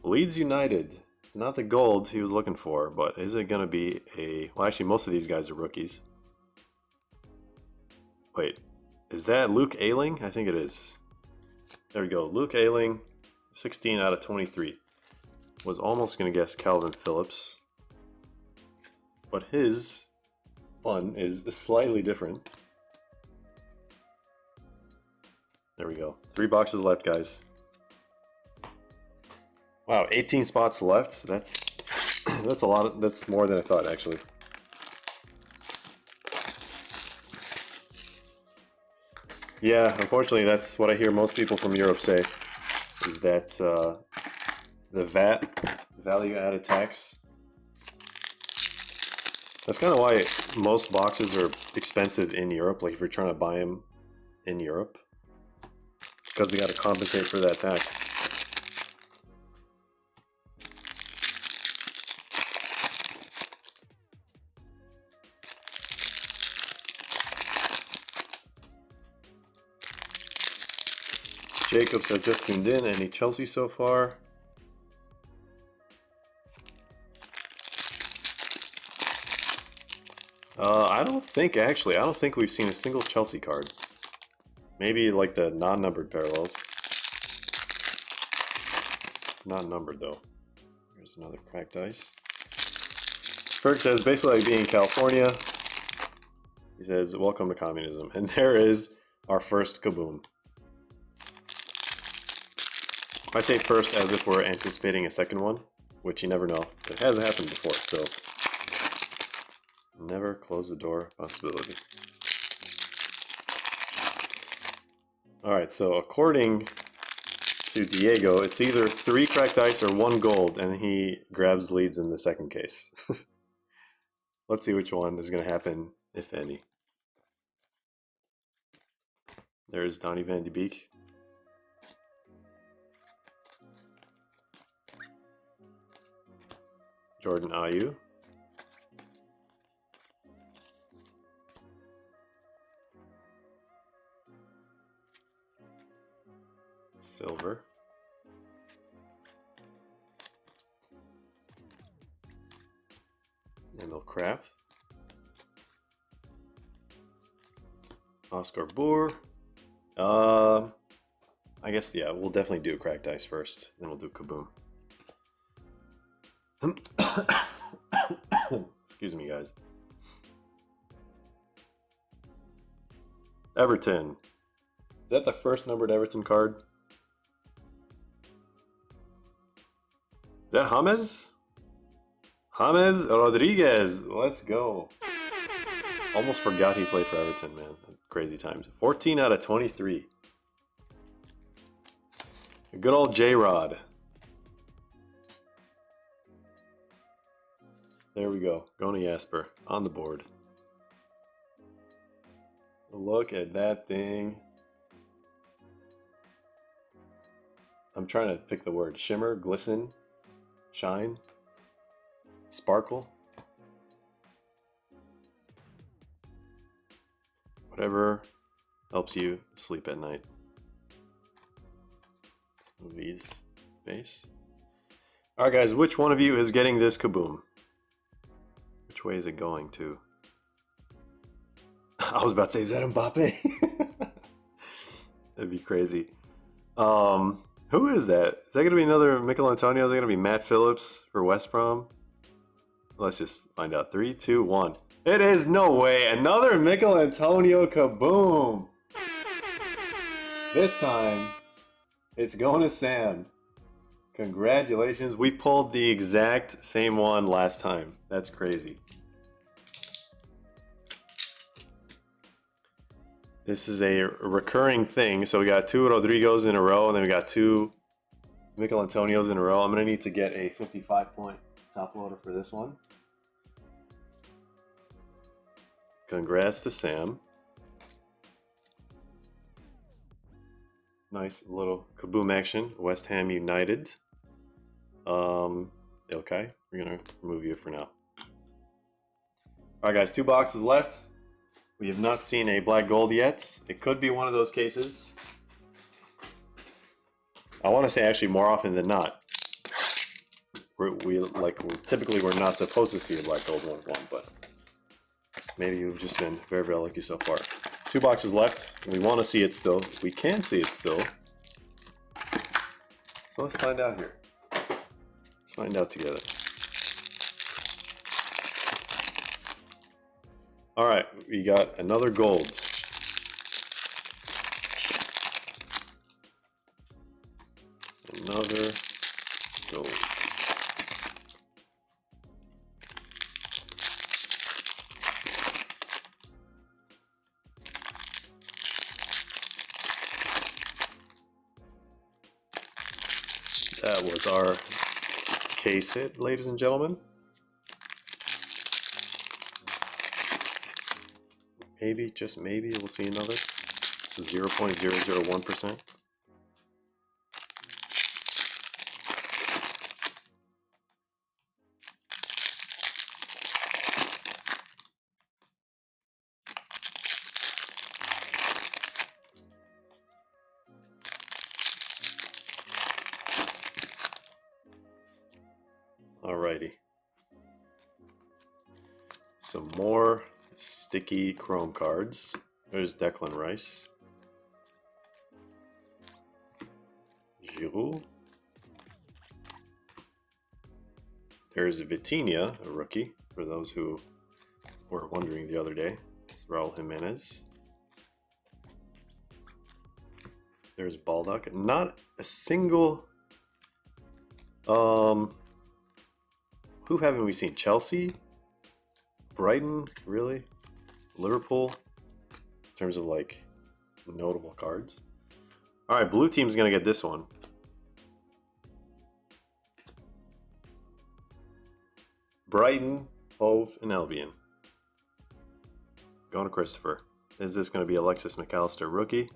Leeds United. It's not the gold he was looking for, but is it going to be a... Well, actually, most of these guys are rookies. Wait, is that Luke Ayling? I think it is. There we go. Luke Ayling, 16 out of 23. Was almost going to guess Calvin Phillips. But his one is slightly different. There we go. 3 boxes left, guys. Wow, 18 spots left. That's a lot. That's more than I thought, actually. Yeah, unfortunately, that's what I hear most people from Europe say, is that the VAT, value-added tax, that's kind of why most boxes are expensive in Europe, like if you're trying to buy them in Europe, because they got to compensate for that tax. Jacobs has just tuned in. Any Chelsea so far? I don't think we've seen a single Chelsea card. Maybe like the non-numbered parallels. Not numbered though. Here's another cracked ice. Ferg says, basically like being in California. He says, welcome to communism. And there is our first kaboom. I say first as if we're anticipating a second one, which you never know. It hasn't happened before, so never close the door possibility. Alright, so according to Diego, it's either 3 cracked ice or 1 gold, and he grabs leads in the second case. Let's see which one is going to happen, if any. There's Donny van de Beek. Jordan Ayew. Silver. Emil Kraft. Oscar Boer. I guess, yeah, we'll definitely do cracked ice first, then we'll do kaboom. Excuse me, guys. Everton. Is that the first numbered Everton card? Is that James? James Rodriguez. Let's go. Almost forgot he played for Everton, man. Crazy times. 14 out of 23. Good old J-Rod. There we go. Goni Jasper on the board. Look at that thing. I'm trying to pick the word. Shimmer, glisten, shine, sparkle. Whatever helps you sleep at night. Let's move these base. Alright guys, which one of you is getting this kaboom? Which way is it going to? I was about to say, is that Mbappe? That'd be crazy. Who is that? Is that going to be another Mikel Antonio? Is that going to be Matt Phillips for West Brom? Let's just find out. 3, 2, 1. It is no way. Another Mikel Antonio kaboom. This time, it's going to Sam. Congratulations. We pulled the exact same one last time. That's crazy. This is a recurring thing. So we got 2 Rodrigos in a row, and then we got 2 Mikel Antonios in a row. I'm going to need to get a 55-point top loader for this one. Congrats to Sam. Nice little kaboom action. West Ham United. Okay, we're going to remove you for now. Alright guys, 2 boxes left. We have not seen a black gold yet. It could be one of those cases. I want to say actually more often than not. Typically we're not supposed to see a black gold one, but maybe you've just been very, very lucky so far. 2 boxes left. We want to see it still. We can see it still. So let's find out here. Let's find out together. All right, we got another gold. Another gold. That was our case hit, ladies and gentlemen. Maybe, just maybe, we'll see another 0.001%. Alrighty. Some more sticky chrome cards. There's Declan Rice. Giroud. There's Vitinha, a rookie, for those who were wondering the other day. It's Raul Jimenez. There's Baldock. Not a single... Who haven't we seen? Chelsea? Brighton? Really? Liverpool? In terms of, like, notable cards. Alright, blue team's gonna get this one. Brighton, Hove, and Albion. Going to Christopher. Is this going to be Alexis McAllister rookie?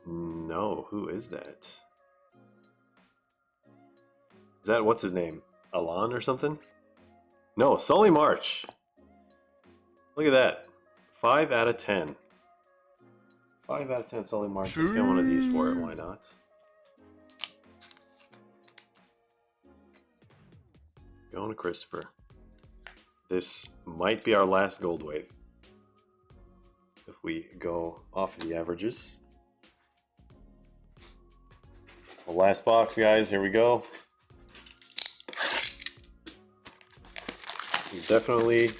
No, who is that? Is that, what's his name? Alon or something? No, Sully March. Look at that. 5 out of 10. 5 out of 10 Sully March. Let's get one of these for it, why not? Going to Christopher. This might be our last gold wave. If we go off of the averages. The last box, guys. Here we go. Definitely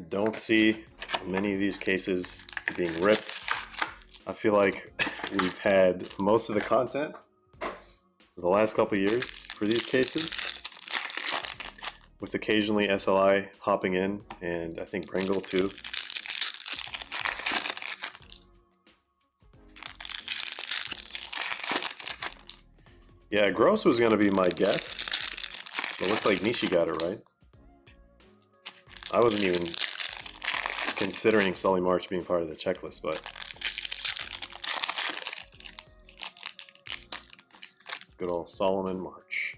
don't see many of these cases being ripped. I feel like we've had most of the content the last couple years for these cases, with occasionally SLI hopping in, and I think Pringle too. Yeah, Gross was going to be my guess, but looks like Nishi got it right. I wasn't even considering Sully March being part of the checklist, but good old Solomon March.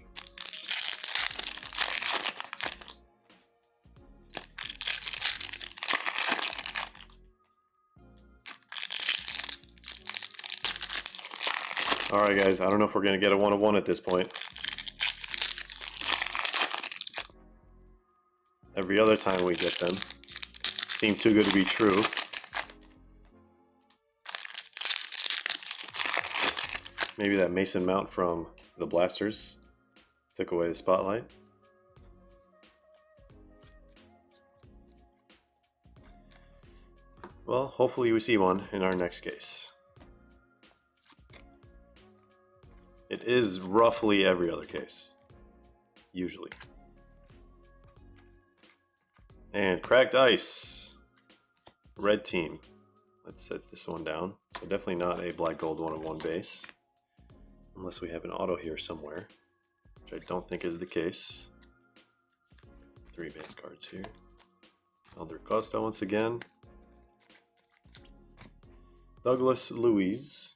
Alright guys, I don't know if we're going to get a 1-of-1 at this point. Every other time we get them seem too good to be true. Maybe that Mason Mount from the Blasters took away the spotlight. Well, hopefully we see one in our next case. It is roughly every other case, usually. And cracked ice, red team. Let's set this one down. So definitely not a black gold 1-of-1 base, unless we have an auto here somewhere, which I don't think is the case. 3 base cards here. Elder Costa once again. Douglas Luiz.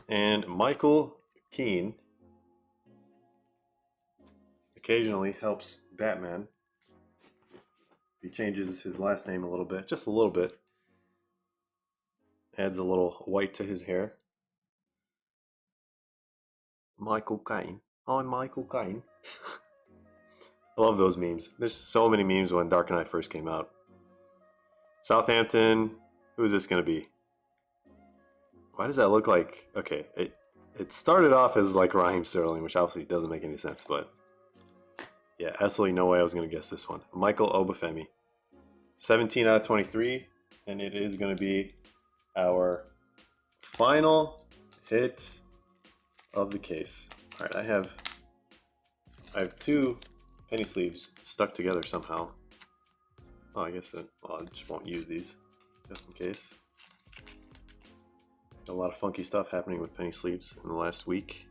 And Michael Keane. Occasionally helps Batman. He changes his last name a little bit, just a little bit. Adds a little white to his hair. Michael Caine. I'm Michael Caine. I love those memes. There's so many memes when Dark Knight first came out. Southampton. Who is this going to be? Why does that look like... Okay, it started off as like Raheem Sterling, which obviously doesn't make any sense, but... Yeah, absolutely no way I was going to guess this one. Michael Obafemi. 17 out of 23, and it is going to be our final hit of the case. All right, I have 2 penny sleeves stuck together somehow. Oh, I guess I just won't use these just in case. A lot of funky stuff happening with penny sleeves in the last week.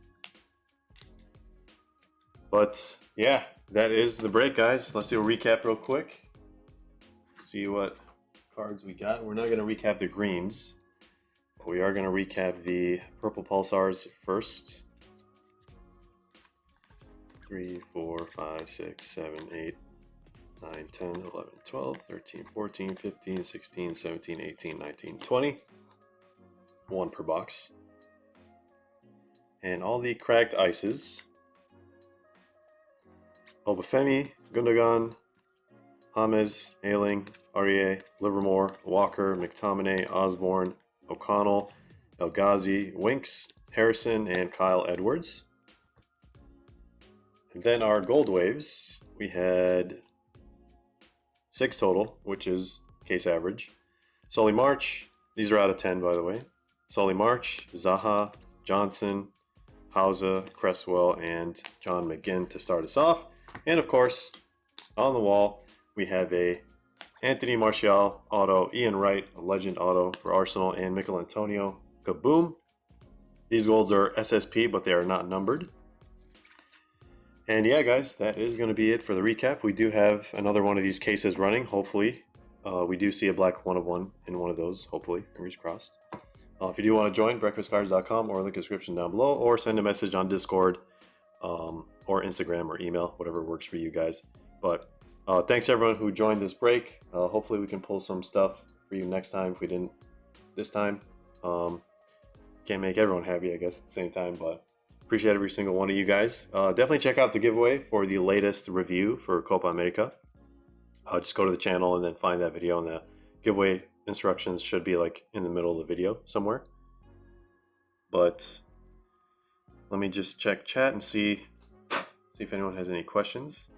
But yeah, that is the break, guys. Let's do a recap real quick. See what cards we got. We're not going to recap the greens. But we are going to recap the purple pulsars first. 3, 4, 5, 6, 7, 8, 9, 10, 11, 12, 13, 14, 15, 16, 17, 18, 19, 20. 1 per box. And all the cracked ices. Obafemi, Gundogan, James, Ayling, Aurier, Livermore, Walker, McTominay, Osborne, O'Connell, El Ghazi, Winks, Harrison, and Kyle Edwards. And then our gold waves, we had 6 total, which is case average. Solly March, these are out of 10 by the way. Solly March, Zaha, Johnson, Hausa, Cresswell, and John McGinn to start us off. And of course, on the wall, we have a Anthony Martial auto, Ian Wright, a legend auto for Arsenal, and Mikel Antonio Kaboom. These golds are SSP, but they are not numbered. And yeah, guys, that is going to be it for the recap. We do have another one of these cases running, hopefully. We do see a black 1 of 1 in one of those, hopefully. Fingers crossed. If you do want to join, breakfastcards.com or link in the description down below, or send a message on Discord or Instagram or email, whatever works for you guys. But thanks everyone who joined this break. Hopefully we can pull some stuff for you next time if we didn't this time. Can't make everyone happy, I guess, at the same time, but appreciate every single one of you guys. Definitely check out the giveaway for the latest review for Copa America. Just go to the channel and then find that video, and the giveaway instructions should be like in the middle of the video somewhere. But let me just check chat and see if anyone has any questions.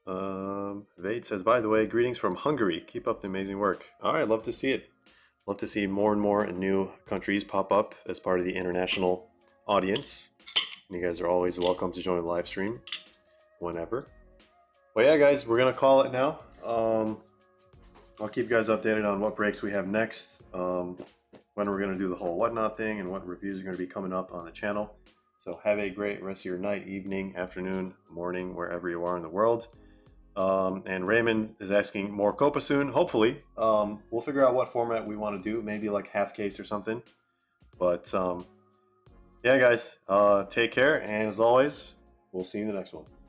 Vade says, by the way, greetings from Hungary. Keep up the amazing work. All right, love to see it. Love to see more and more new countries pop up as part of the international audience. And you guys are always welcome to join the live stream whenever. Well, yeah, guys, we're going to call it now. I'll keep you guys updated on what breaks we have next, when we're going to do the whole whatnot thing, and what reviews are going to be coming up on the channel. So have a great rest of your night, evening, afternoon, morning, wherever you are in the world. And Raymond is asking more Copa soon. Hopefully. We'll figure out what format we want to do. Maybe like half case or something. But yeah, guys, take care. And as always, we'll see you in the next one.